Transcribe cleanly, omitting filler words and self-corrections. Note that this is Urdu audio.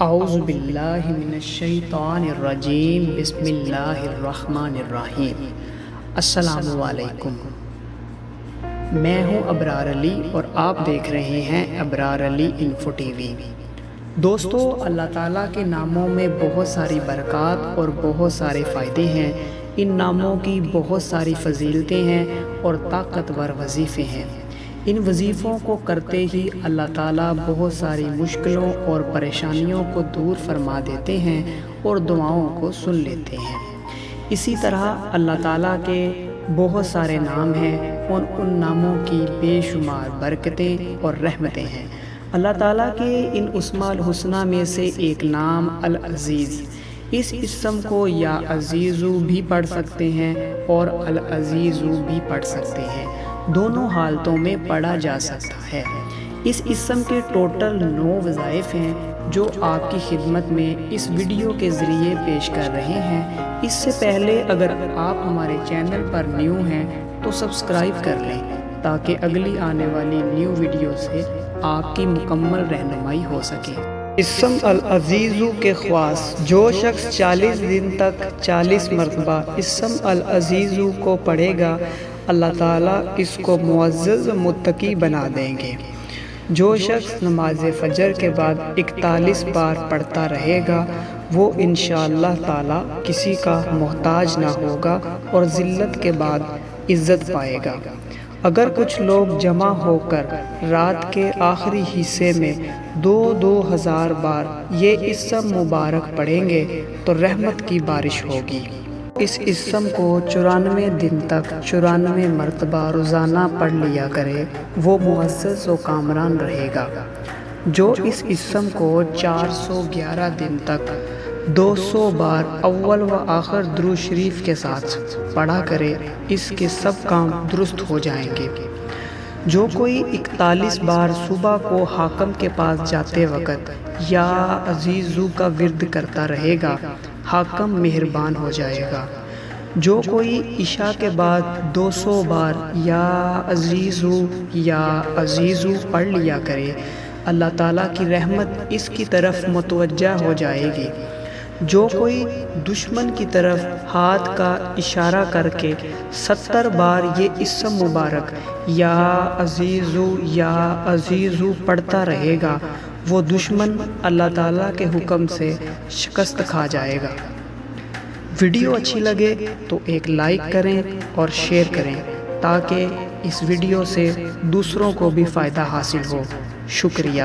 اعوذ باللہ من الشیطان الرجیم بسم اللہ الرحمن الرحیم۔ السلام علیکم، میں ہوں ابرار علی اور آپ دیکھ رہے ہیں ابرار علی انفو ٹی وی۔ دوستو، اللہ تعالیٰ کے ناموں میں بہت ساری برکات اور بہت سارے فائدے ہیں۔ ان ناموں کی بہت ساری فضیلتیں ہیں اور طاقتور وظیفے ہیں۔ ان وظیفوں کو کرتے ہی اللہ تعالیٰ بہت ساری مشکلوں اور پریشانیوں کو دور فرما دیتے ہیں اور دعاؤں کو سن لیتے ہیں۔ اسی طرح اللہ تعالیٰ کے بہت سارے نام ہیں اور ان ناموں کی بے شمار برکتیں اور رحمتیں ہیں۔ اللہ تعالیٰ کے ان اسماء الحسنہ میں سے ایک نام العزیز، اس اسم کو یا عزیزو بھی پڑھ سکتے ہیں اور العزیزو بھی پڑھ سکتے ہیں، دونوں حالتوں میں پڑھا جا سکتا ہے۔ اس اسم کے ٹوٹل 9 وظائف ہیں جو آپ کی خدمت میں اس ویڈیو کے ذریعے پیش کر رہے ہیں۔ اس سے پہلے اگر آپ ہمارے چینل پر نیو ہیں تو سبسکرائب کر لیں تاکہ اگلی آنے والی نیو ویڈیو سے آپ کی مکمل رہنمائی ہو سکے۔ اسم العزیزو کے خواص: جو شخص 40 دن تک 40 مرتبہ اسم العزیزو کو پڑھے گا، اللہ تعالیٰ اس کو معزز متقی بنا دیں گے۔ جو شخص نماز فجر کے بعد 41 بار پڑھتا رہے گا، وہ انشاءاللہ تعالیٰ کسی کا محتاج نہ ہوگا اور ذلت کے بعد عزت پائے گا۔ اگر کچھ لوگ جمع ہو کر رات کے آخری حصے میں 2000 بار یہ اسم مبارک پڑھیں گے تو رحمت کی بارش ہوگی۔ اس اسم کو 94 دن تک 94 مرتبہ روزانہ پڑھ لیا کرے، وہ معزز و کامران رہے گا۔ جو اس اسم کو 411 دن تک 200 بار اول و آخر درود شریف کے ساتھ پڑھا کرے، اس کے سب کام درست ہو جائیں گے۔ جو کوئی 41 بار صبح کو حاکم کے پاس جاتے وقت یا عزیزو کا ورد کرتا رہے گا، حاکم مہربان ہو جائے گا۔ جو کوئی عشاء کے بعد 200 بار یا عزیزو پڑھ لیا کرے، اللہ تعالیٰ کی رحمت اس کی طرف متوجہ ہو جائے گی۔ جو کوئی دشمن کی طرف ہاتھ کا اشارہ کر کے 70 بار یہ اسم مبارک یا عزیزو پڑھتا رہے گا، وہ دشمن اللہ تعالیٰ کے حکم سے شکست کھا جائے گا۔ ویڈیو اچھی لگے تو ایک لائک کریں اور شیئر کریں تاکہ اس ویڈیو سے دوسروں کو بھی فائدہ حاصل ہو۔ شکریہ۔